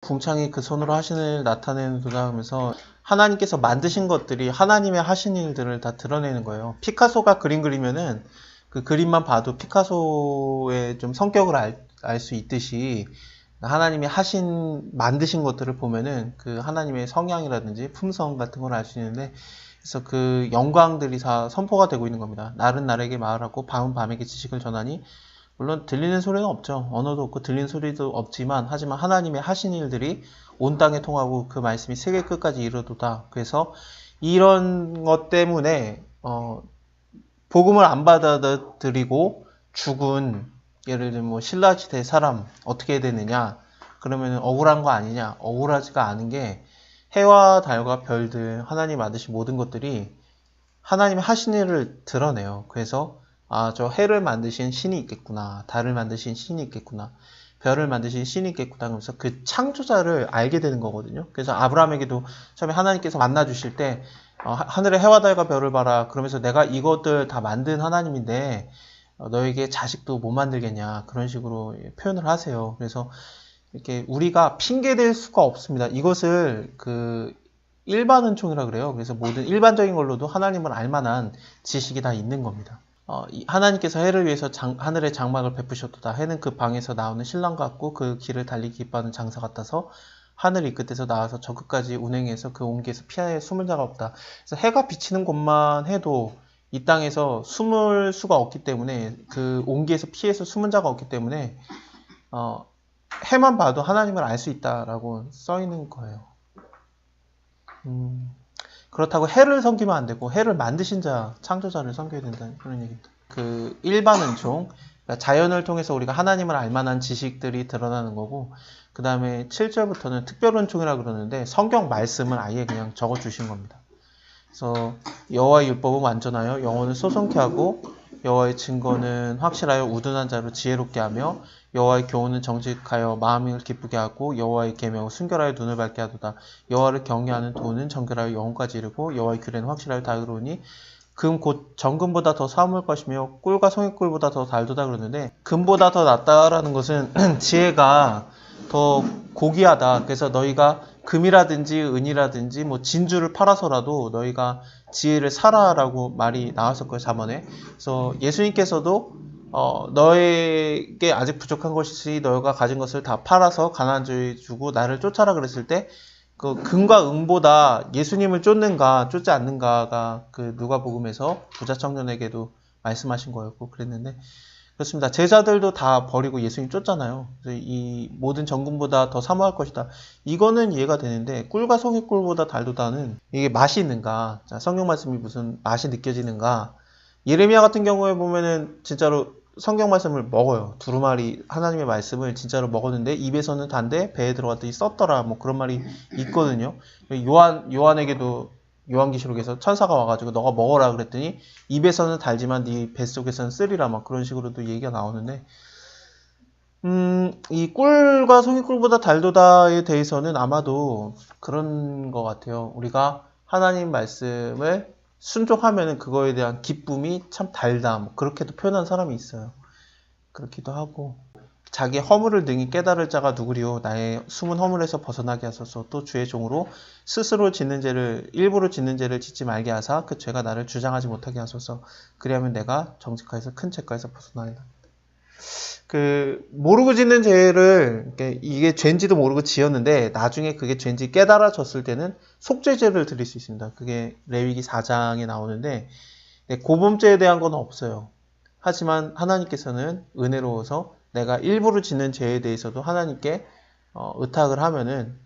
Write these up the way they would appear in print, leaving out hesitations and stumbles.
궁창이 그 손으로 하신 일 나타내는구나 하면서 하나님께서 만드신 것들이 하나님의 하신 일들을 다 드러내는 거예요. 피카소가 그림 그리면은 그 그림만 봐도 피카소의 좀 성격을 알 수 있듯이 하나님이 만드신 것들을 보면은 그 하나님의 성향이라든지 품성 같은 걸 알 수 있는데, 그래서 그 영광들이 다 선포가 되고 있는 겁니다. 날은 날에게 말하고 밤은 밤에게 지식을 전하니, 물론 들리는 소리는 없죠. 언어도 없고 들리는 소리도 없지만, 하지만 하나님의 하신 일들이 온 땅에 통하고 그 말씀이 세계 끝까지 이르도다. 그래서 이런 것 때문에 복음을 안 받아들이고 죽은, 예를 들면 뭐 신라시대 사람 어떻게 해야 되느냐, 그러면 억울한 거 아니냐? 억울하지가 않은 게, 해와 달과 별들, 하나님 만드신 모든 것들이 하나님의 하신 일을 드러내요. 그래서 저 해를 만드신 신이 있겠구나, 달을 만드신 신이 있겠구나, 별을 만드신 신이 있겠구나 하면서 그 창조자를 알게 되는 거거든요. 그래서 아브라함에게도 처음에 하나님께서 만나 주실 때 하늘의 해와 달과 별을 봐라, 그러면서 내가 이것들 다 만든 하나님인데 너에게 자식도 못 만들겠냐, 그런 식으로 표현을 하세요. 그래서 이렇게 우리가 핑계댈 수가 없습니다. 이것을 그 일반 은총이라 그래요. 그래서 모든 일반적인 걸로도 하나님을 알만한 지식이 다 있는 겁니다. 하나님께서 해를 위해서 하늘의 장막을 베푸셨도다. 해는 그 방에서 나오는 신랑 같고 그 길을 달리기 기뻐하는 장사 같아서 하늘 이 끝에서 나와서 저 끝까지 운행해서 그 온기에서 피하에 숨을 자가 없다. 그래서 해가 비치는 곳만 해도 이 땅에서 숨을 수가 없기 때문에, 그 온기에서 피해서 숨은 자가 없기 때문에 해만 봐도 하나님을 알 수 있다라고 써 있는 거예요. 그렇다고 해를 섬기면 안 되고 해를 만드신 자, 창조자를 섬겨야 된다는 그런 얘기입니다. 그 일반 은총, 그러니까 자연을 통해서 우리가 하나님을 알 만한 지식들이 드러나는 거고, 그 다음에 7절부터는 특별 은총이라고 그러는데 성경 말씀을 아예 그냥 적어 주신 겁니다. 그래서 여호와의 율법은 완전하여 영혼을 소성케 하고 여호와의 증거는 확실하여 우둔한 자를 지혜롭게 하며 여호와의 교훈은 정직하여 마음을 기쁘게 하고 여호와의 계명은 순결하여 눈을 밝게 하도다. 여호와를 경외하는 도는 정결하여 영혼까지 이르고 여호와의 규례는 확실하여 다그러니 금 곧 정금보다 더 사모할 것이며 꿀과 송이꿀보다 더 달도다 그러는데, 금보다 더 낫다라는 것은 지혜가 더 고귀하다. 그래서 너희가 금이라든지 은이라든지 뭐 진주를 팔아서라도 너희가 지혜를 사라라고 말이 나왔을 거예요, 잠언에. 그래서 예수님께서도 너에게 아직 부족한 것이 너희가 가진 것을 다 팔아서 가난한 자에게 주고 나를 쫓아라 그랬을 때, 그 금과 은보다 예수님을 쫓는가 쫓지 않는가가 그 누가복음에서 부자 청년에게도 말씀하신 거였고 그랬는데, 그렇습니다. 제자들도 다 버리고 예수님 쫓잖아요. 그래서 이 모든 정금보다 더 사모할 것이다. 이거는 이해가 되는데, 꿀과 송이꿀보다 달도다는 이게 맛이 있는가? 자, 성경 말씀이 무슨 맛이 느껴지는가? 예레미야 같은 경우에 보면은 진짜로 성경 말씀을 먹어요. 두루마리 하나님의 말씀을 진짜로 먹었는데 입에서는 단데 배에 들어갔더니 썼더라. 뭐 그런 말이 있거든요. 요한에게도 요한계시록에서 천사가 와가지고 너가 먹어라 그랬더니 입에서는 달지만 네 뱃속에서는 쓰리라, 막 그런 식으로도 얘기가 나오는데, 이 꿀과 송이꿀보다 달도다에 대해서는 아마도 그런 것 같아요. 우리가 하나님 말씀을 순종하면은 그거에 대한 기쁨이 참 달다, 뭐 그렇게도 표현한 사람이 있어요. 그렇기도 하고, 자기의 허물을 능히 깨달을 자가 누구리요? 나의 숨은 허물에서 벗어나게 하소서. 또 주의 종으로 스스로 짓는 죄를, 일부러 짓는 죄를 짓지 말게 하사 그 죄가 나를 주장하지 못하게 하소서. 그리하면 내가 정직하여서 큰 죄가에서 벗어나리라. 그 모르고 짓는 죄를, 이게 죄인지도 모르고 지었는데 나중에 그게 죄인지 깨달아졌을 때는 속죄죄를 드릴 수 있습니다. 그게 레위기 4장에 나오는데, 고범죄에 대한 건 없어요. 하지만 하나님께서는 은혜로워서 내가 일부러 짓는 죄에 대해서도 하나님께 의탁을 하면은,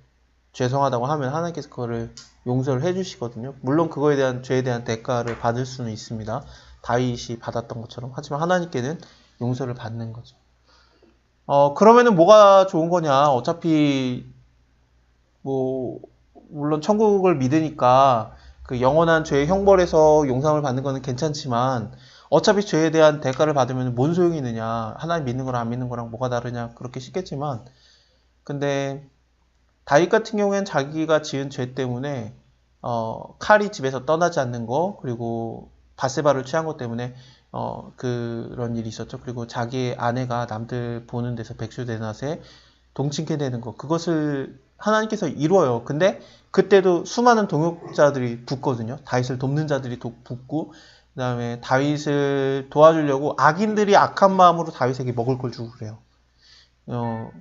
죄송하다고 하면 하나님께서 그거를 용서를 해주시거든요. 물론 그거에 대한 죄에 대한 대가를 받을 수는 있습니다. 다윗이 받았던 것처럼. 하지만 하나님께는 용서를 받는 거죠. 그러면은 뭐가 좋은 거냐? 어차피 뭐 물론 천국을 믿으니까 그 영원한 죄의 형벌에서 용서를 받는 거는 괜찮지만, 어차피 죄에 대한 대가를 받으면 뭔 소용이 있느냐, 하나님 믿는 거랑 안 믿는 거랑 뭐가 다르냐, 그렇게 싶겠지만, 근데 다윗 같은 경우에는 자기가 지은 죄 때문에 칼이 집에서 떠나지 않는 거, 그리고 바세바를 취한 것 때문에 그런 일이 있었죠. 그리고 자기의 아내가 남들 보는 데서 백수대낮에 동침케 되는 거, 그것을 하나님께서 이루어요. 근데 그때도 수많은 동역자들이 붙거든요. 다윗을 돕는 자들이 붙고, 그 다음에 다윗을 도와주려고 악인들이 악한 마음으로 다윗에게 먹을 걸 주고 그래요.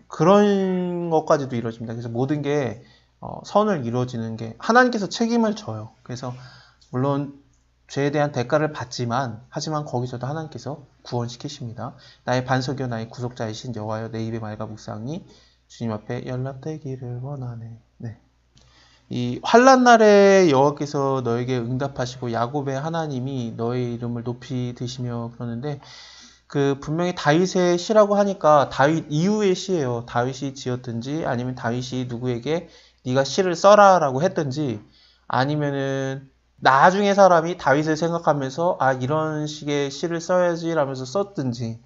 그런 것까지도 이루어집니다. 그래서 모든 게 선을 이루어지는 게 하나님께서 책임을 져요. 그래서 물론 죄에 대한 대가를 받지만 하지만 거기서도 하나님께서 구원시키십니다. 나의 반석이요 나의 구속자이신 여호와여 내 입의 말과 묵상이 주님 앞에 연락되기를 원하네. 네. 이 환난 날에 여호와께서 너에게 응답하시고 야곱의 하나님이 너의 이름을 높이 드시며 그러는데 그 분명히 다윗의 시라고 하니까 다윗 이후의 시예요. 다윗이 지었든지 아니면 다윗이 누구에게 네가 시를 써라라고 했든지 아니면은 나중에 사람이 다윗을 생각하면서 아 이런 식의 시를 써야지 라면서 썼든지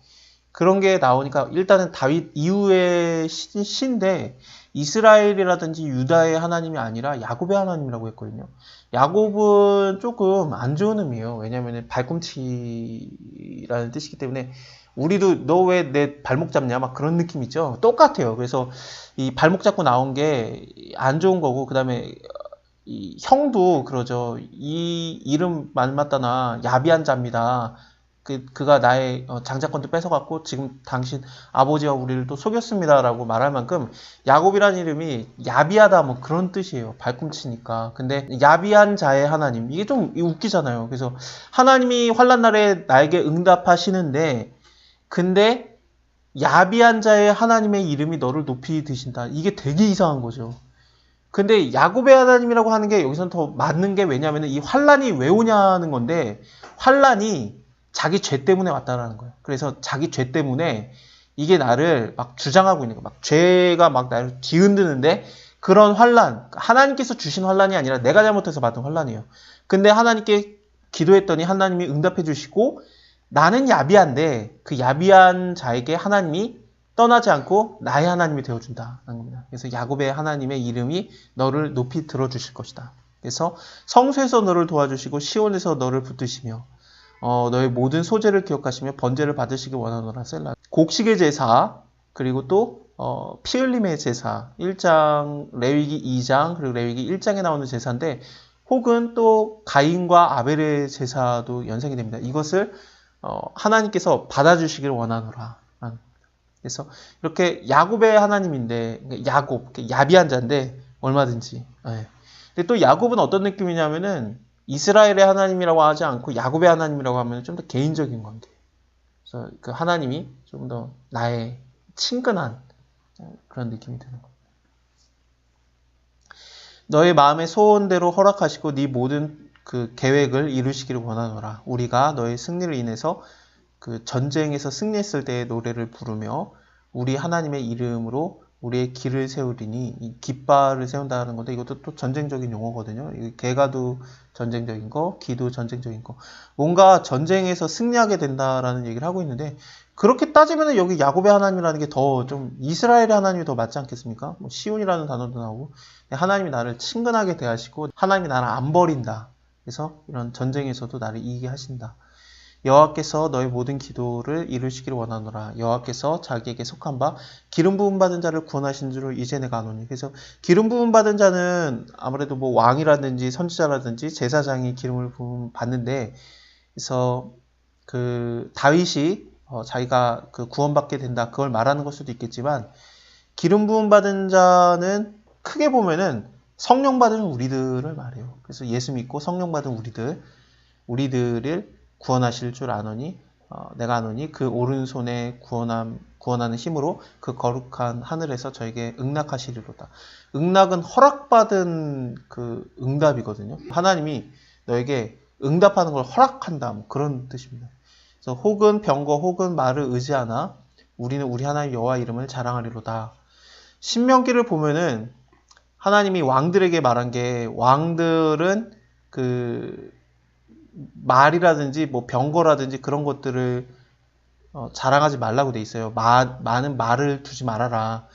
그런 게 나오니까 일단은 다윗 이후의 시인데 이스라엘이라든지 유다의 하나님이 아니라 야곱의 하나님이라고 했거든요. 야곱은 조금 안 좋은 의미예요. 왜냐하면 발꿈치라는 뜻이기 때문에 우리도 너 왜 내 발목 잡냐 막 그런 느낌 있죠. 똑같아요. 그래서 이 발목 잡고 나온 게 안 좋은 거고 그 다음에 이 형도 그러죠. 이 이름 말맞다나 야비한 자입니다. 그가 나의 장자권도 뺏어갔고 지금 당신 아버지와 우리를 또 속였습니다라고 말할 만큼 야곱이라는 이름이 야비하다 뭐 그런 뜻이에요. 발꿈치니까. 근데 야비한 자의 하나님 이게 좀 웃기잖아요. 그래서 하나님이 환난 날에 나에게 응답하시는데 근데 야비한 자의 하나님의 이름이 너를 높이 드신다. 이게 되게 이상한 거죠. 근데 야곱의 하나님이라고 하는 게 여기서는 더 맞는 게 왜냐하면 이 환난이 왜 오냐는 건데 환난이 자기 죄 때문에 왔다라는 거예요. 그래서 자기 죄 때문에 이게 나를 막 주장하고 있는 거예요. 막 죄가 막 나를 뒤흔드는데 그런 환난, 하나님께서 주신 환난이 아니라 내가 잘못해서 받은 환난이에요. 근데 하나님께 기도했더니 하나님이 응답해 주시고 나는 야비한데 그 야비한 자에게 하나님이 떠나지 않고 나의 하나님이 되어준다는 겁니다. 그래서 야곱의 하나님의 이름이 너를 높이 들어주실 것이다. 그래서 성소에서 너를 도와주시고 시온에서 너를 붙드시며 너의 모든 소재를 기억하시며 번제를 받으시기 원하노라 셀라. 곡식의 제사 그리고 또 피 흘림의 제사 1장 레위기 2장 그리고 레위기 1장에 나오는 제사인데 혹은 또 가인과 아벨의 제사도 연상이 됩니다. 이것을 하나님께서 받아주시기를 원하노라. 그래서 이렇게 야곱의 하나님인데 야곱 야비한 자인데 얼마든지. 네. 근데 또 야곱은 어떤 느낌이냐면은 이스라엘의 하나님이라고 하지 않고 야곱의 하나님이라고 하면 좀 더 개인적인 관계. 그래서 그 하나님이 좀 더 나의 친근한 그런 느낌이 드는 겁니다. 너의 마음의 소원대로 허락하시고 네 모든 그 계획을 이루시기를 원하노라. 우리가 너의 승리를 인해서 그 전쟁에서 승리했을 때의 노래를 부르며 우리 하나님의 이름으로 우리의 길을 세우리니 이 깃발을 세운다는 건데 이것도 또 전쟁적인 용어거든요. 개가도 전쟁적인 거, 기도 전쟁적인 거. 뭔가 전쟁에서 승리하게 된다라는 얘기를 하고 있는데 그렇게 따지면 여기 야곱의 하나님이라는 게 더 좀 이스라엘의 하나님이 더 맞지 않겠습니까? 뭐 시온이라는 단어도 나오고 하나님이 나를 친근하게 대하시고 하나님이 나를 안 버린다. 그래서 이런 전쟁에서도 나를 이기게 하신다. 여호와께서 너의 모든 기도를 이루시기를 원하노라. 여호와께서 자기에게 속한 바 기름 부음 받은 자를 구원하신 줄을 이제 내가 아노니. 그래서 기름 부음 받은 자는 아무래도 뭐 왕이라든지 선지자라든지 제사장이 기름을 부음 받는데 그래서 그 다윗이 자기가 그 구원받게 된다 그걸 말하는 걸 수도 있겠지만 기름 부음 받은 자는 크게 보면은 성령 받은 우리들을 말해요. 그래서 예수 믿고 성령 받은 우리들을 구원하실 줄 아노니 내가 아노니 그 오른손에 구원하는 힘으로 그 거룩한 하늘에서 저에게 응낙하시리로다. 응낙은 허락받은 그 응답이거든요. 하나님이 너에게 응답하는 걸 허락한다. 뭐 그런 뜻입니다. 그래서 혹은 병거 혹은 말을 의지하나 우리는 우리 하나님 여호와 이름을 자랑하리로다. 신명기를 보면은 하나님이 왕들에게 말한 게 왕들은 그 말이라든지 뭐 병거라든지 그런 것들을 자랑하지 말라고 돼 있어요. 많은 말을 두지 말아라.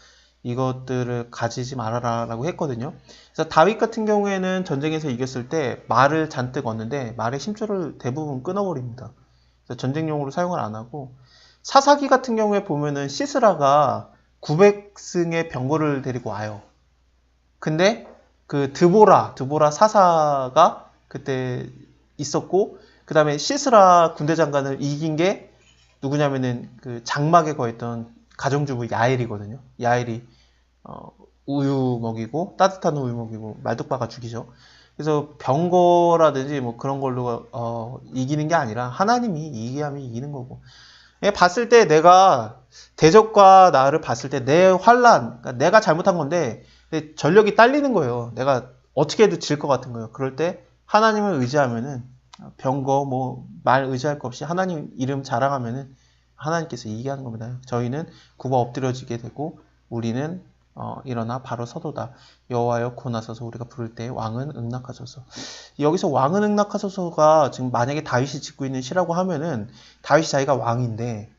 이것들을 가지지 말아라 라고 했거든요. 그래서 다윗 같은 경우에는 전쟁에서 이겼을 때 말을 잔뜩 얻는데 말의 심줄을 대부분 끊어버립니다. 그래서 전쟁용으로 사용을 안 하고 사사기 같은 경우에 보면은 시스라가 900승의 병거를 데리고 와요. 근데 그 드보라 사사가 그때 있었고, 그 다음에 시스라 군대 장관을 이긴 게 누구냐면은 그 장막에 거했던 가정주부 야엘이거든요. 야엘이 우유 먹이고 따뜻한 우유 먹이고 말뚝박아 죽이죠. 그래서 병거라든지 뭐 그런 걸로 이기는 게 아니라 하나님이 이기게 하면 이기는 거고. 봤을 때 내가 대적과 나를 봤을 때 내 환란, 그러니까 내가 잘못한 건데 내 전력이 딸리는 거예요. 내가 어떻게 해도 질 것 같은 거예요. 그럴 때 하나님을 의지하면은 병거 뭐 말 의지할 거 없이 하나님 이름 자랑하면은 하나님께서 이기게 하는 겁니다. 저희는 굽어 엎드려지게 되고 우리는 일어나 바로 서도다. 여호와여 권하소서 우리가 부를 때 왕은 응낙하소서. 여기서 왕은 응낙하소서가 지금 만약에 다윗이 짓고 있는 시라고 하면은 다윗이 자기가 왕인데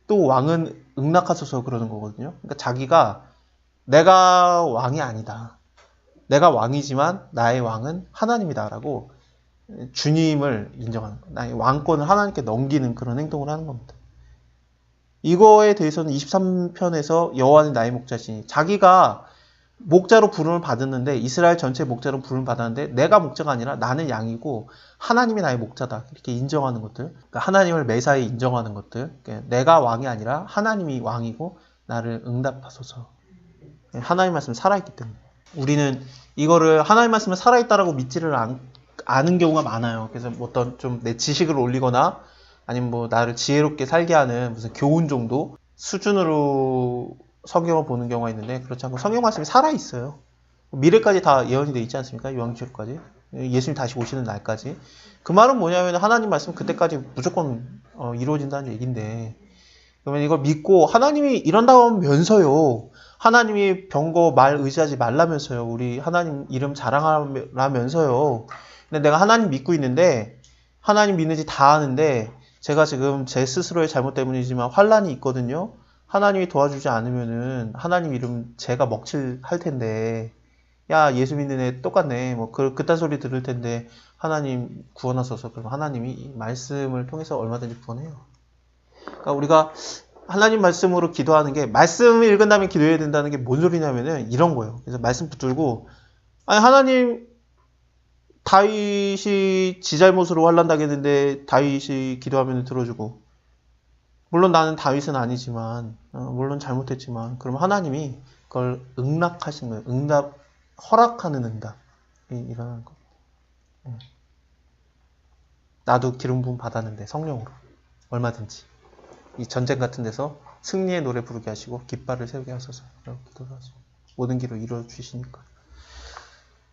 또 왕은 응낙하소서 그러는 거거든요. 그러니까 자기가 내가 왕이 아니다. 내가 왕이지만 나의 왕은 하나님이다라고 주님을 인정하는 거예요. 나의 왕권을 하나님께 넘기는 그런 행동을 하는 겁니다. 이거에 대해서는 23편에서 여호와는 나의 목자시니 자기가 목자로 부름을 받았는데 이스라엘 전체 목자로 부름을 받았는데 내가 목자가 아니라 나는 양이고 하나님이 나의 목자다 이렇게 인정하는 것들, 그러니까 하나님을 매사에 인정하는 것들, 그러니까 내가 왕이 아니라 하나님이 왕이고 나를 응답하소서. 하나님 말씀은 살아있기 때문에 우리는 이거를 하나님 말씀은 살아있다라고 믿지를 않은 경우가 많아요. 그래서 어떤 좀 내 지식을 올리거나 아니면 뭐 나를 지혜롭게 살게 하는 무슨 교훈 정도 수준으로 성경을 보는 경우가 있는데 그렇지 않고 성경 말씀이 살아있어요. 미래까지 다 예언이 돼 있지 않습니까? 요한계시록까지. 예수님 다시 오시는 날까지. 그 말은 뭐냐면 하나님 말씀 그때까지 무조건 이루어진다는 얘기인데 그러면 이걸 믿고 하나님이 이런다면서요. 하나님이 병거 말 의지하지 말라면서요. 우리 하나님 이름 자랑하라면서요. 근데 내가 하나님 믿고 있는데 하나님 믿는지 다 아는데 제가 지금 제 스스로의 잘못 때문이지만 환란이 있거든요. 하나님이 도와주지 않으면은 하나님 이름 제가 먹칠할 텐데 야 예수 믿는 애 똑같네 뭐 그딴 소리 들을 텐데 하나님 구원하소서. 그럼 하나님이 이 말씀을 통해서 얼마든지 구원해요. 그러니까 우리가 하나님 말씀으로 기도하는 게 말씀을 읽은 다음에 기도해야 된다는 게 뭔 소리냐면은 이런 거예요. 그래서 말씀 붙들고 아니 하나님 다윗이 지 잘못으로 환난 당했는데 다윗이 기도하면 들어주고 물론 나는 다윗은 아니지만 물론 잘못했지만 그럼 하나님이 그걸 응납하시는 거예요. 응답 허락하는 응답이 일어나는 거예요. 나도 기름 부음 받았는데 성령으로 얼마든지 이 전쟁 같은 데서 승리의 노래 부르게 하시고 깃발을 세우게 하소서 기도를 하시고 모든 길을 이루어 주시니까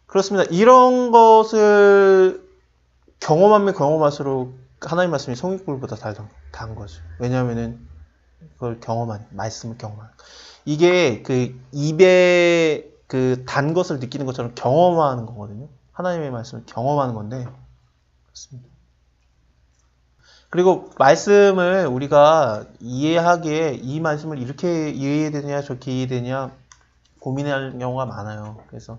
그렇습니다. 이런 것을 경험하면 경험할수록 하나님 말씀이 송이꿀보다 단 거죠. 왜냐하면은 그걸 경험한 말씀을 경험한 이게 그 입에 그 단 것을 느끼는 것처럼 경험하는 거거든요. 하나님의 말씀을 경험하는 건데 그렇습니다. 그리고 말씀을 우리가 이해하기에 이 말씀을 이렇게 이해되냐 저렇게 이해되냐 고민할 경우가 많아요. 그래서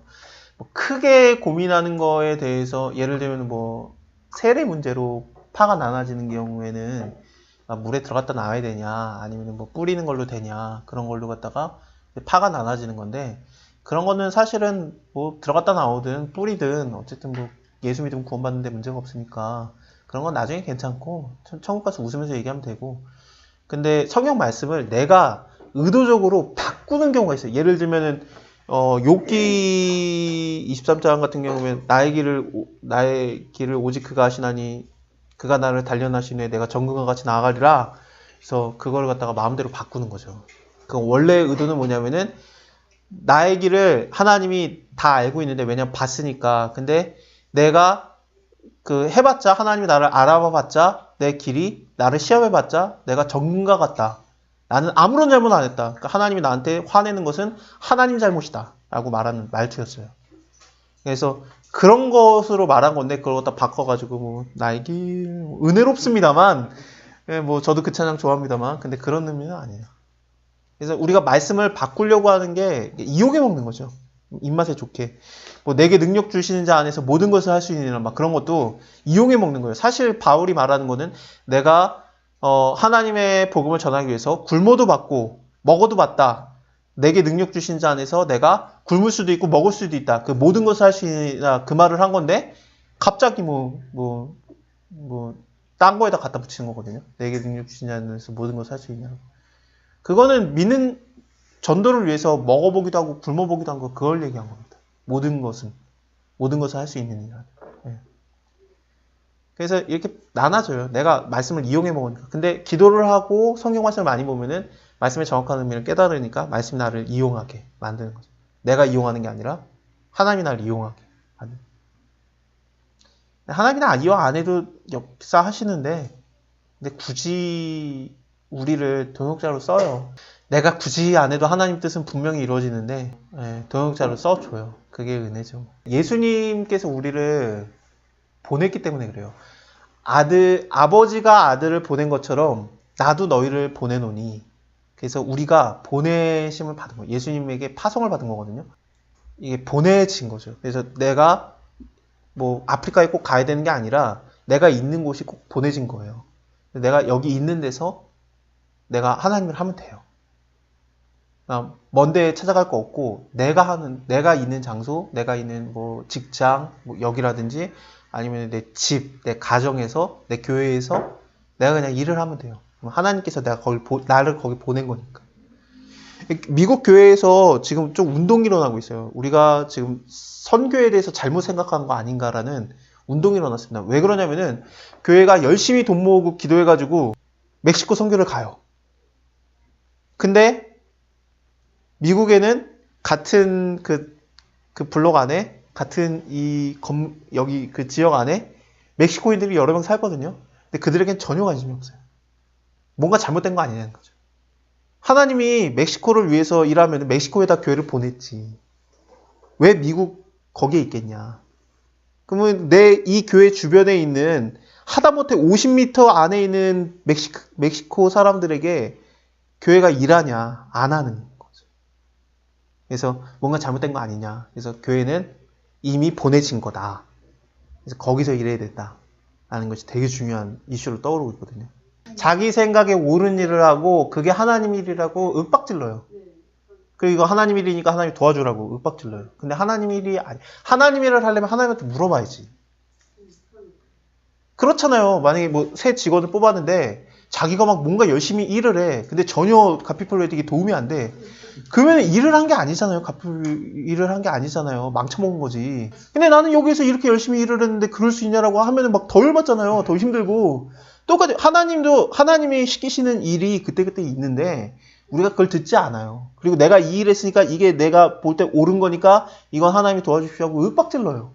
뭐 크게 고민하는 거에 대해서 예를 들면 뭐 세례 문제로 파가 나눠지는 경우에는 물에 들어갔다 나와야 되냐 아니면 뭐 뿌리는 걸로 되냐 그런 걸로 갖다가 파가 나눠지는 건데 그런 거는 사실은 뭐 들어갔다 나오든 뿌리든 어쨌든 뭐 예수 믿으면 구원받는데 문제가 없으니까 그런 건 나중에 괜찮고 천국 가서 웃으면서 얘기하면 되고 근데 성경 말씀을 내가 의도적으로 바꾸는 경우가 있어요. 예를 들면은 욥기 23장 같은 경우면 나의 길을 오직 그가 하시나니 그가 나를 단련하시네 내가 정금과 같이 나아가리라. 그래서 그걸 갖다가 마음대로 바꾸는 거죠. 그 원래 의도는 뭐냐면은 나의 길을 하나님이 다 알고 있는데 왜냐면 봤으니까. 근데 내가 그 해봤자 하나님이 나를 알아봐봤자 내 길이 나를 시험해봤자 내가 정금과 같다. 나는 아무런 잘못 안 했다. 그러니까 하나님이 나한테 화내는 것은 하나님 잘못이다. 라고 말하는 말투였어요. 그래서 그런 것으로 말한 건데 그걸 갖다 바꿔가지고 뭐 나의 길 은혜롭습니다만 뭐 저도 그 찬양 좋아합니다만 근데 그런 의미는 아니에요. 그래서 우리가 말씀을 바꾸려고 하는 게 이용해 먹는 거죠. 입맛에 좋게. 뭐 내게 능력 주시는 자 안에서 모든 것을 할 수 있느니라 막 그런 것도 이용해 먹는 거예요. 사실 바울이 말하는 거는 내가 하나님의 복음을 전하기 위해서 굶어도 받고 먹어도 받다. 내게 능력 주신 자 안에서 내가 굶을 수도 있고 먹을 수도 있다. 그 모든 것을 할 수 있다. 그 말을 한 건데 갑자기 딴 거에다 갖다 붙이는 거거든요. 내게 능력 주신 자 안에서 모든 것을 할 수 있냐고. 그거는 믿는 전도를 위해서 먹어보기도 하고 굶어보기도 한 거 그걸 얘기한 겁니다. 모든 것을 할 수 있는 이라. 예. 그래서 이렇게 나눠져요. 내가 말씀을 이용해 먹으니까. 근데 기도를 하고 성경 말씀을 많이 보면은 말씀의 정확한 의미를 깨달으니까 말씀이 나를 이용하게 만드는 거죠. 내가 이용하는 게 아니라 하나님이 나를 이용하게 만드는 거죠. 하나님이 나 이용 안 해도 역사하시는데 근데 굳이 우리를 동역자로 써요. 내가 굳이 안 해도 하나님 뜻은 분명히 이루어지는데 동역자로 써줘요. 그게 은혜죠. 예수님께서 우리를 보냈기 때문에 그래요. 아버지가 아들을 보낸 것처럼 나도 너희를 보내노니. 그래서 우리가 보내심을 받은 거예요. 예수님에게 파송을 받은 거거든요. 이게 보내진 거죠. 그래서 내가 뭐 아프리카에 꼭 가야 되는 게 아니라 내가 있는 곳이 꼭 보내진 거예요. 내가 여기 있는 데서 내가 하나님을 하면 돼요. 먼 데 찾아갈 거 없고 내가 있는 장소, 내가 있는 뭐 직장, 뭐 여기라든지 아니면 내 집, 내 가정에서, 내 교회에서 내가 그냥 일을 하면 돼요. 하나님께서 나를 거기 보낸 거니까. 미국 교회에서 지금 좀 운동이 일어나고 있어요. 우리가 지금 선교에 대해서 잘못 생각한 거 아닌가라는 운동이 일어났습니다. 왜 그러냐면은 교회가 열심히 돈 모으고 기도해가지고 멕시코 선교를 가요. 근데 미국에는 같은 그 블록 안에 같은 여기 그 지역 안에 멕시코인들이 여러 명 살거든요. 근데 그들에겐 전혀 관심이 없어요. 뭔가 잘못된 거 아니냐는 거죠. 하나님이 멕시코를 위해서 일하면 멕시코에다 교회를 보냈지. 왜 미국 거기에 있겠냐. 그러면 이 교회 주변에 있는 하다못해 50m 안에 있는 멕시코 사람들에게 교회가 일하냐, 안 하는 거죠. 그래서 뭔가 잘못된 거 아니냐. 그래서 교회는 이미 보내진 거다. 그래서 거기서 일해야 된다. 라는 것이 되게 중요한 이슈로 떠오르고 있거든요. 자기 생각에 옳은 일을 하고 그게 하나님 일이라고 윽박질러요. 그리고 하나님 일이니까 하나님 도와주라고 윽박질러요. 근데 하나님 일이 아니, 하나님 일을 하려면 하나님한테 물어봐야지. 그렇잖아요. 만약에 뭐 새 직원을 뽑았는데 자기가 막 뭔가 열심히 일을 해. 근데 전혀 가피플로에게 도움이 안 돼. 그러면 일을 한 게 아니잖아요. 일을 한 게 아니잖아요. 망쳐먹은 거지. 근데 나는 여기서 이렇게 열심히 일을 했는데 그럴 수 있냐라고 하면은 막 더 열받잖아요. 더 힘들고. 똑같이 하나님이 시키시는 일이 그때그때 있는데 우리가 그걸 듣지 않아요. 그리고 내가 이 일을 했으니까 이게 내가 볼 때 옳은 거니까 이건 하나님이 도와주십시오 하고 윽박질러요.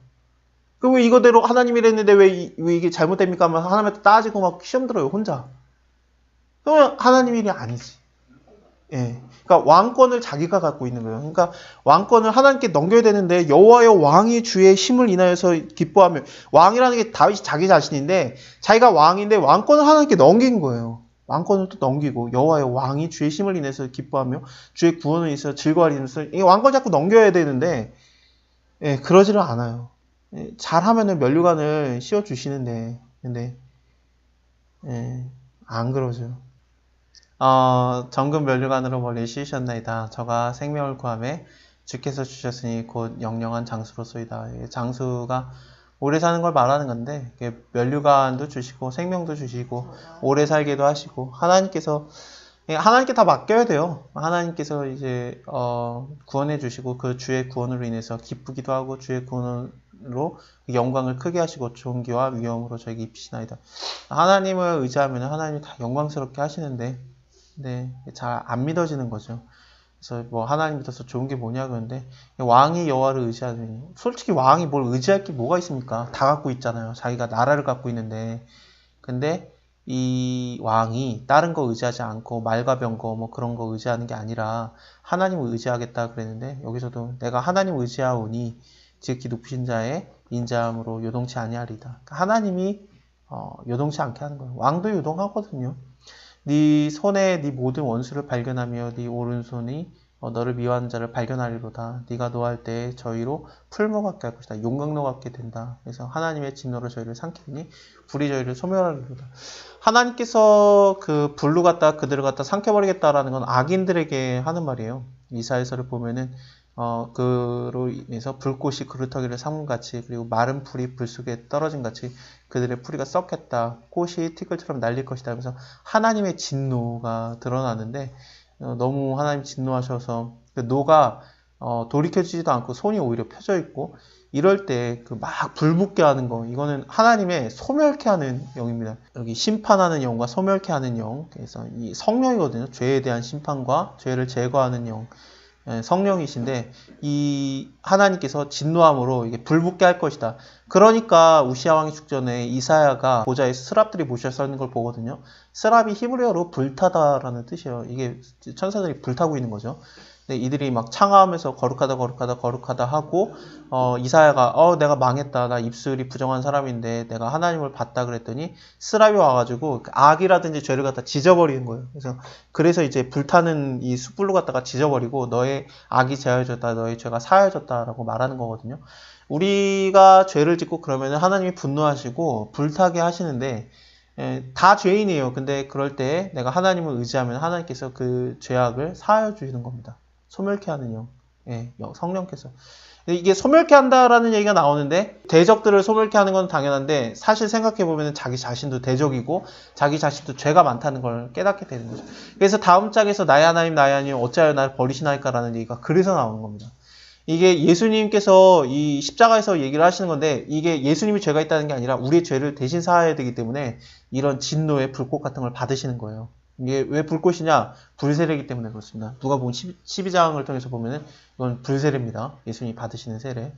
그럼 왜 이거대로 하나님이 했는데 왜 이게 잘못됩니까 하면 하나님한테 따지고 막 시험 들어요. 혼자. 그러면 하나님 일이 아니지. 예. 그러니까 왕권을 자기가 갖고 있는 거예요. 그러니까 왕권을 하나님께 넘겨야 되는데 여호와여 왕이 주의 힘을 인하여서 기뻐하며 왕이라는 게 다윗이 자기 자신인데 자기가 왕인데 왕권을 하나님께 넘긴 거예요. 왕권을 또 넘기고 여호와여 왕이 주의 힘을 인해서 기뻐하며 주의 구원을 인해서 즐거워하면서 이 왕권 자꾸 넘겨야 되는데 예, 그러지를 않아요. 예, 잘하면은 면류관을 씌워주시는데 근데 예, 안 그러죠. 정금 면류관으로 멀리 씌우셨나이다. 저가 생명을 구하매 주께서 주셨으니 곧 영영한 장수로소이다. 장수가 오래 사는 걸 말하는 건데 면류관도 주시고 생명도 주시고 오래 살게도 하시고 하나님께 다 맡겨야 돼요. 하나님께서 이제 구원해 주시고 그 주의 구원으로 인해서 기쁘기도 하고 주의 구원으로 영광을 크게 하시고 존귀와 위엄으로 저에게 입히시나이다. 하나님을 의지하면 하나님이 다 영광스럽게 하시는데 네, 잘 안 믿어지는 거죠. 그래서 뭐 하나님 믿어서 좋은 게 뭐냐 그러는데 왕이 여호와를 의지하더니 솔직히 왕이 뭘 의지할 게 뭐가 있습니까? 다 갖고 있잖아요. 자기가 나라를 갖고 있는데 근데 이 왕이 다른 거 의지하지 않고 말과 병거 뭐 그런 거 의지하는 게 아니라 하나님을 의지하겠다 그랬는데 여기서도 내가 하나님 의지하오니 지극히 높으신 자의 인자함으로 요동치 아니하리다. 그러니까 하나님이 요동치 않게 하는 거예요. 왕도 요동하거든요. 네 손에 네 모든 원수를 발견하며 네 오른손이 너를 미워하는 자를 발견하리로다. 네가 노할 때에 저희로 풀무 같게 할 것이다. 용광로 같게 된다. 그래서 하나님의 진노로 저희를 삼키니 불이 저희를 소멸하리로다. 하나님께서 그 불로 갖다 그들을 갖다 삼켜버리겠다라는 건 악인들에게 하는 말이에요. 이사야서를 보면은 그로 인해서 불꽃이 그루터기를 삼은 같이 그리고 마른 풀이 불 속에 떨어진 같이 그들의 풀이가 썩겠다. 꽃이 티끌처럼 날릴 것이다. 하면서 하나님의 진노가 드러나는데 너무 하나님 진노하셔서 그 노가 돌이켜지지도 않고 손이 오히려 펴져 있고 이럴 때 그 막 불붙게 하는 거 이거는 하나님의 소멸케 하는 영입니다. 여기 심판하는 영과 소멸케 하는 영 그래서 이 성령이거든요. 죄에 대한 심판과 죄를 제거하는 영 성령이신데 이 하나님께서 진노함으로 이게 불붙게 할 것이다. 그러니까 우시야 왕이 죽전에 이사야가 보좌에 스랍들이 모셔 서 있는 걸 보거든요. 스랍이 히브리어로 불타다라는 뜻이에요. 이게 천사들이 불타고 있는 거죠. 근데 이들이 막 창하하면서 거룩하다 하고 이사야가 내가 망했다. 나 입술이 부정한 사람인데 내가 하나님을 봤다 그랬더니 스랍이 와가지고 악이라든지 죄를 갖다 지져버리는 거예요. 그래서 이제 불타는 이 숯불로 갖다가 지져버리고 너의 악이 제하여졌다. 너의 죄가 사하여졌다라고 말하는 거거든요. 우리가 죄를 짓고 그러면 하나님이 분노하시고 불타게 하시는데 다 죄인이에요. 근데 그럴 때 내가 하나님을 의지하면 하나님께서 그 죄악을 사하여 주시는 겁니다. 소멸케 하는 영, 성령께서. 이게 소멸케 한다라는 얘기가 나오는데 대적들을 소멸케 하는 건 당연한데 사실 생각해보면 자기 자신도 대적이고 자기 자신도 죄가 많다는 걸 깨닫게 되는 거죠. 그래서 다음 장에서 나의 하나님 어찌하여 나를 버리시나이까 라는 얘기가 그래서 나오는 겁니다. 이게 예수님께서 이 십자가에서 얘기를 하시는 건데 이게 예수님이 죄가 있다는 게 아니라 우리의 죄를 대신 사해야 되기 때문에 이런 진노의 불꽃 같은 걸 받으시는 거예요. 이게 왜 불꽃이냐? 불세례이기 때문에 그렇습니다. 누가복음 12장을 통해서 보면은 이건 불세례입니다. 예수님이 받으시는 세례.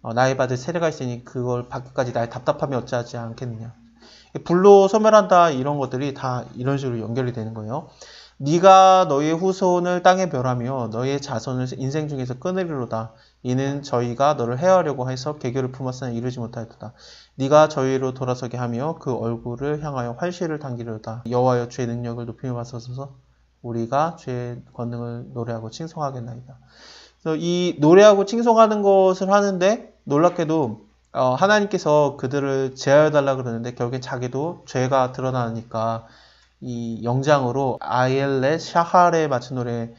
나의 받을 세례가 있으니 그걸 받기까지 나의 답답함이 어찌하지 않겠느냐. 불로 소멸한다 이런 것들이 다 이런 식으로 연결이 되는 거예요. 네가 너의 후손을 땅에 멸하며 너의 자손을 인생 중에서 끊으리로다. 이는 저희가 너를 해하려고 해서 계교를 품었으나 이루지 못하였도다. 네가 저희로 돌아서게 하며 그 얼굴을 향하여 활시를 당기려다. 여호와여 주의 능력을 높이며 받소서. 우리가 주의 권능을 노래하고 칭송하겠나이다. 그래서 이 노래하고 칭송하는 것을 하는데 놀랍게도 하나님께서 그들을 제하여 달라 그러는데 결국엔 자기도 죄가 드러나니까 이 영장으로 아엘렛 샤할에 맞춘 노래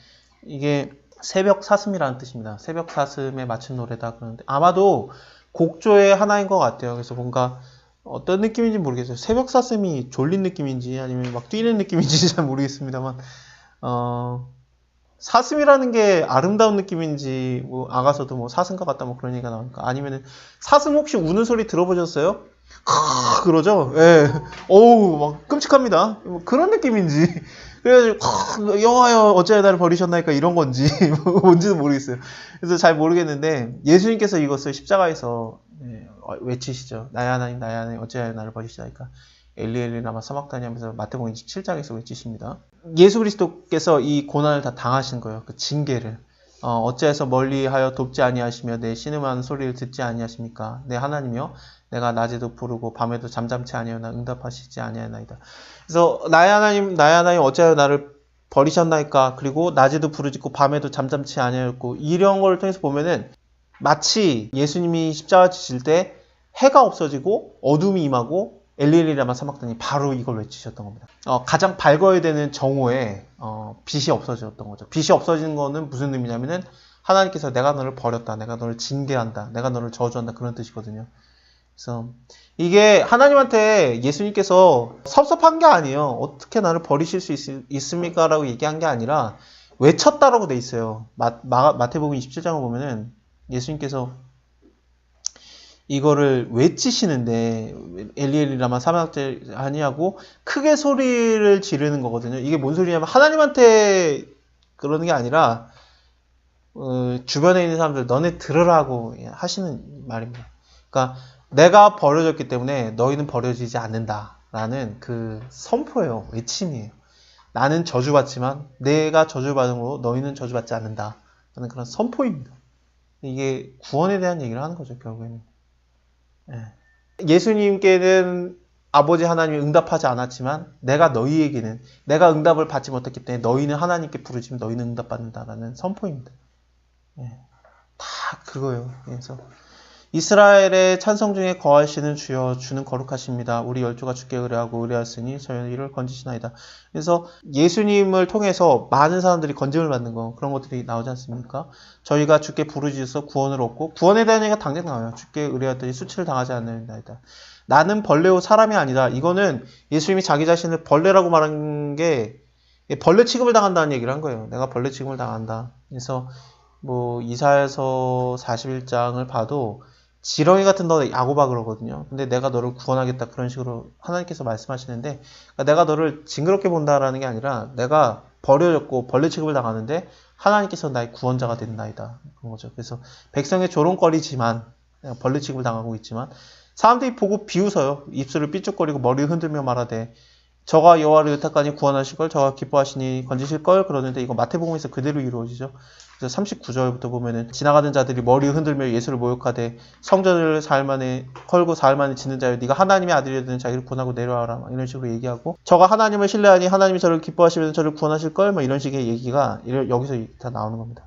이게 새벽 사슴이라는 뜻입니다. 새벽 사슴에 맞춘 노래다 그러는데 아마도 곡조의 하나인 것 같아요. 그래서 뭔가 어떤 느낌인지 모르겠어요. 새벽 사슴이 졸린 느낌인지 아니면 막 뛰는 느낌인지 잘 모르겠습니다만 사슴이라는 게 아름다운 느낌인지 뭐 아가서도 뭐 사슴과 같다 뭐 그런 얘기가 나오니까 아니면은 사슴 혹시 우는 소리 들어보셨어요? 그러죠? 예. 어우, 막 끔찍합니다. 뭐 그런 느낌인지. 그래가지고, 여호와여, 어찌하여 나를 버리셨나이까 이런 건지, 뭔지는 모르겠어요. 그래서 잘 모르겠는데, 예수님께서 이것을 십자가에서 외치시죠. 나의 하나님, 어찌하여 나를 버리시나이까. 엘리 라마 사막다니 하면서 마태복음 27장에서 외치십니다. 예수 그리스도께서 이 고난을 다 당하신 거예요. 그 징계를. 어찌해서 멀리하여 돕지 아니하시며 내 신음하는 소리를 듣지 아니하십니까? 내 하나님이여 내가 낮에도 부르고 밤에도 잠잠치 아니하나 응답하시지 아니하나이다. 그래서 나의 하나님 어찌하여 나를 버리셨나이까? 그리고 낮에도 부르짖고 밤에도 잠잠치 아니하였고 이런 걸 통해서 보면은 마치 예수님이 십자가 지실 때 해가 없어지고 어둠이 임하고 엘리엘리라마 사막다니 바로 이걸 외치셨던 겁니다. 가장 밝아야 되는 정오에 빛이 없어졌던 거죠. 빛이 없어지는 거는 무슨 의미냐면은 하나님께서 내가 너를 버렸다, 내가 너를 징계한다, 내가 너를 저주한다 그런 뜻이거든요. 그래서 이게 하나님한테 예수님께서 섭섭한 게 아니에요. 어떻게 나를 버리실 수 있습니까? 라고 얘기한 게 아니라 외쳤다라고 돼 있어요. 마태복음 27장을 보면은 예수님께서 이거를 외치시는데 엘리엘리라마 사막다니 하고 크게 소리를 지르는 거거든요. 이게 뭔 소리냐면 하나님한테 그러는 게 아니라 주변에 있는 사람들 너네 들으라고 하시는 말입니다. 그러니까 내가 버려졌기 때문에 너희는 버려지지 않는다라는 그 선포예요. 외침이에요. 나는 저주받지만 내가 저주받음으로 너희는 저주받지 않는다라는 그런 선포입니다. 이게 구원에 대한 얘기를 하는 거죠. 결국에는. 예수님께는 아버지 하나님이 응답하지 않았지만 내가 너희에게는 내가 응답을 받지 못했기 때문에 너희는 하나님께 부르짖으면 너희는 응답받는다라는 선포입니다. 다 그거예요. 그래서 이스라엘의 찬성 중에 거하시는 주여 주는 거룩하십니다. 우리 열조가 주께 의뢰하고 의뢰하였으니 저희는 이를 건지시나이다. 그래서 예수님을 통해서 많은 사람들이 건짐을 받는 거 그런 것들이 나오지 않습니까? 저희가 주께 부르짖어서 구원을 얻고 구원에 대한 얘기가 당장 나와요. 주께 의뢰하였더니 수치를 당하지 않는다이다. 나는 벌레요 사람이 아니다. 이거는 예수님이 자기 자신을 벌레라고 말한 게 벌레 취급을 당한다는 얘기를 한 거예요. 내가 벌레 취급을 당한다. 그래서 뭐 이사야서 41장을 봐도 지렁이 같은 너 야고바 그러거든요. 근데 내가 너를 구원하겠다 그런 식으로 하나님께서 말씀하시는데 그러니까 내가 너를 징그럽게 본다라는 게 아니라 내가 버려졌고 벌레 취급을 당하는데 하나님께서 나의 구원자가 된나이다. 그런 거죠. 그래서 백성의 조롱거리지만 벌레 취급을 당하고 있지만 사람들이 보고 비웃어요. 입술을 삐죽거리고 머리를 흔들며 말하되 저가 여호와를 의탁하니 구원하실 걸 저가 기뻐하시니 건지실 걸 그러는데 이거 마태복음에서 그대로 이루어지죠. 그래서 39절부터 보면은 지나가던 자들이 머리 흔들며 예수를 모욕하되 성전을 4일 만에 헐고 4일 만에 짓는 자여 네가 하나님의 아들이라는 자기를 구원하고 내려와라 이런 식으로 얘기하고 저가 하나님을 신뢰하니 하나님이 저를 기뻐하시면 저를 구원하실 걸 뭐 이런 식의 얘기가 여기서 다 나오는 겁니다.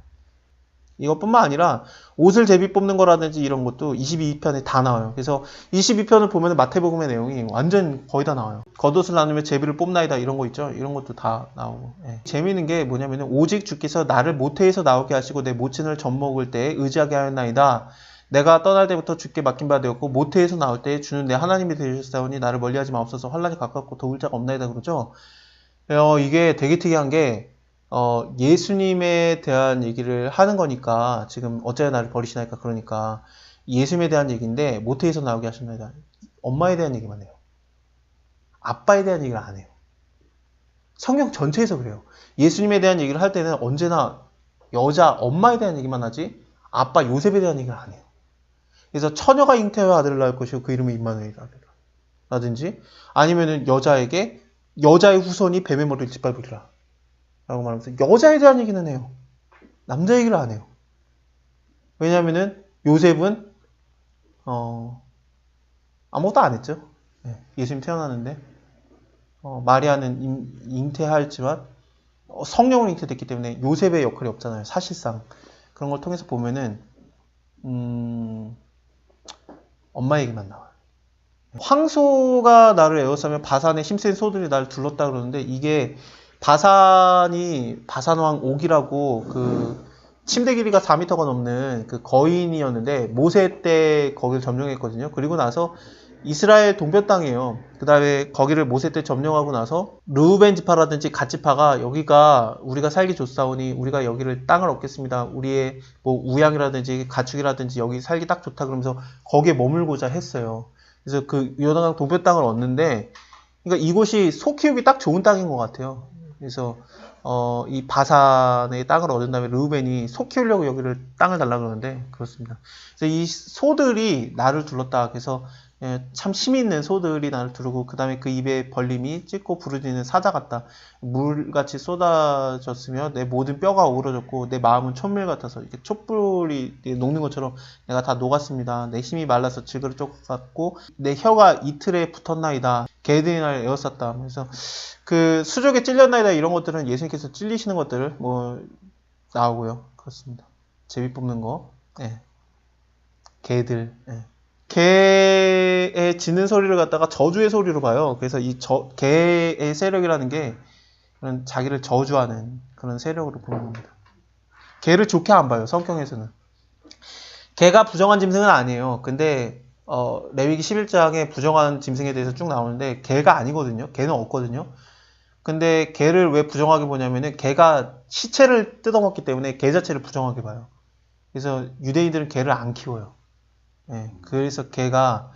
이것뿐만 아니라 옷을 제비 뽑는 거라든지 이런 것도 22편에 다 나와요. 그래서 22편을 보면 마태복음의 내용이 완전 거의 다 나와요. 겉옷을 나누며 제비를 뽑나이다 이런 거 있죠. 이런 것도 다 나오고. 예. 재미있는 게 뭐냐면 오직 주께서 나를 모태에서 나오게 하시고 내 모친을 젖먹을 때에 의지하게 하였나이다. 내가 떠날 때부터 주께 맡긴 바 되었고 모태에서 나올 때에 주는 내 하나님이 되셨사오니 나를 멀리하지 마옵소서. 환난이 가깝고 도울 자가 없나이다 그러죠. 이게 되게 특이한 게 예수님에 대한 얘기를 하는 거니까, 지금 어찌하여 나를 버리시나이까 그러니까, 예수님에 대한 얘기인데, 모태에서 나오게 하셨나이다. 엄마에 대한 얘기만 해요. 아빠에 대한 얘기를 안 해요. 성경 전체에서 그래요. 예수님에 대한 얘기를 할 때는 언제나 여자, 엄마에 대한 얘기만 하지, 아빠 요셉에 대한 얘기를 안 해요. 그래서 처녀가 잉태와 아들을 낳을 것이고 그 이름은 임마누엘이라. 라든지, 아니면은 여자에게 여자의 후손이 뱀의 머리를 짓밟으리라. 라고 말하면서 여자에 대한 얘기는 해요. 남자 얘기를 안 해요. 왜냐면은 요셉은 아무것도 안 했죠. 예수님 태어나는데 마리아는 잉태하였지만 성령으로 잉태됐기 때문에 요셉의 역할이 없잖아요. 사실상 그런 걸 통해서 보면은 엄마 얘기만 나와요. 황소가 나를 에워싸며 바산의 힘센 소들이 나를 둘렀다 그러는데 이게 바산왕 옥이라고 그 침대 길이가 4m가 넘는 그 거인이었는데 모세 때 거기를 점령했거든요. 그리고 나서 이스라엘 동편 땅이에요. 그 다음에 거기를 모세 때 점령하고 나서 르우벤 지파라든지 갓 지파가 여기가 우리가 살기 좋사오니 우리가 여기를 땅을 얻겠습니다. 우리의 뭐 우양이라든지 가축이라든지 여기 살기 딱 좋다 그러면서 거기에 머물고자 했어요. 그래서 그 요단강 동편 땅을 얻는데 그러니까 이곳이 소 키우기 딱 좋은 땅인 것 같아요. 그래서 이 바산의 땅을 얻은 다음에 르우벤이 소 키우려고 여기를 땅을 달라 그러는데 그렇습니다. 그래서 이 소들이 나를 둘렀다. 그래서 참 힘이 있는 소들이 나를 두르고 그 다음에 그 입에 벌림이 찢고 부르짖는 사자 같다. 물같이 쏟아졌으며 내 모든 뼈가 오그러졌고 내 마음은 촛물 같아서 이렇게 촛불이 녹는 것처럼 내가 다 녹았습니다. 내 힘이 말라서 질그릇 쫓았고 내 혀가 이틀에 붙었나이다. 개들이 날 에워쌌다. 그래서 그 수족에 찔렸나이다 이런 것들은 예수님께서 찔리시는 것들을 뭐 나오고요. 그렇습니다. 제비 뽑는 거, 개들. 개의 짖는 소리를 갖다가 저주의 소리로 봐요. 그래서 이 개의 세력이라는 게 그런 자기를 저주하는 그런 세력으로 보는 겁니다. 개를 좋게 안 봐요. 성경에서는. 개가 부정한 짐승은 아니에요. 근데 레위기 11장에 부정한 짐승에 대해서 쭉 나오는데 개가 아니거든요. 개는 없거든요. 근데 개를 왜 부정하게 보냐면은 개가 시체를 뜯어먹기 때문에 개 자체를 부정하게 봐요. 그래서 유대인들은 개를 안 키워요. 그래서 개가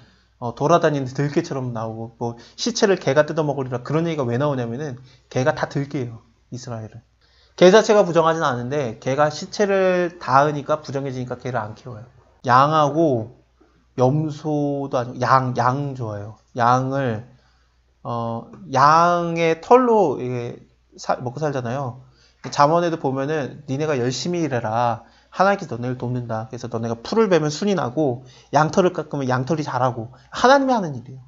돌아다니는 들개처럼 나오고 뭐 시체를 개가 뜯어먹으리라 그런 얘기가 왜 나오냐면은 개가 다 들개예요. 이스라엘은. 개 자체가 부정하진 않은데 개가 시체를 닿으니까 부정해지니까 개를 안 키워요. 양하고 염소도 아니고 양 좋아해요. 양을 양의 털로 이게 먹고 살잖아요. 잠언에도 보면은 니네가 열심히 일해라. 하나님께서 너네를 돕는다. 그래서 너네가 풀을 베면 순이 나고 양털을 깎으면 양털이 자라고 하나님이 하는 일이에요.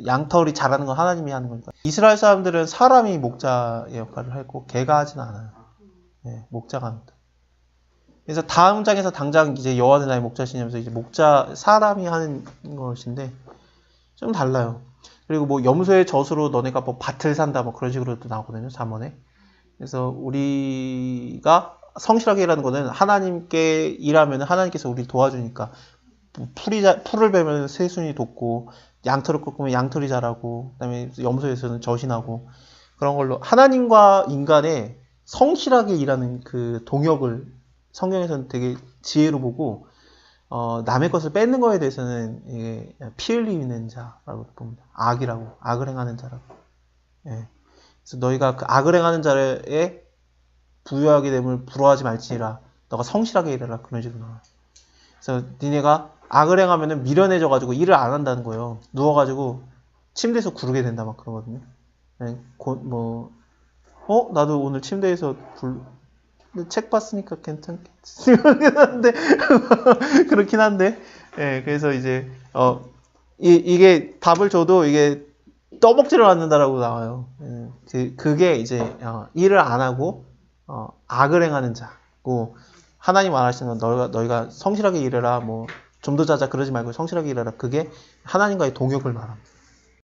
양털이 자라는 건 하나님이 하는 거니까. 이스라엘 사람들은 사람이 목자의 역할을 했고 개가 하진 않아요. 목자가 합니다. 그래서 다음 장에서 당장 이제 여호와는 나의 목자시냐면서 이제 목자 사람이 하는 것인데 좀 달라요. 그리고 뭐 염소의 젖으로 너네가 뭐 밭을 산다 뭐 그런 식으로도 나오거든요. 잠언에. 그래서 우리가 성실하게 일하는 거는 하나님께 일하면 하나님께서 우리를 도와주니까 풀을 베면 새순이 돋고 양털을 꺾으면 양털이 자라고 그다음에 염소에서는 젖이 나고 그런 걸로 하나님과 인간의 성실하게 일하는 그 동역을 성경에서는 되게 지혜로 보고 남의 것을 뺏는 거에 대해서는 이게 피 흘리는 자라고 봅니다. 악이라고 악을 행하는 자라고. 예. 그래서 너희가 그 악을 행하는 자에 부유하게 됨을 부러워하지 말지니라. 너가 성실하게 일해라. 그런 식으로 나와요. 그래서 니네가 악을 행하면은 미련해져가지고 일을 안 한다는 거예요. 누워가지고 침대에서 구르게 된다 막 그러거든요. 네, 나도 오늘 침대에서 책 봤으니까 괜찮겠지. 그렇긴 한데, 예, 그래서 이제, 이게 답을 줘도 이게 떠먹지를 않는다라고 나와요. 그게 이제, 일을 안 하고, 악을 행하는 자고, 하나님 말하시는 건 너희가 성실하게 일해라, 뭐, 좀 더 자자 그러지 말고 성실하게 일해라. 그게 하나님과의 동역을 말합니다.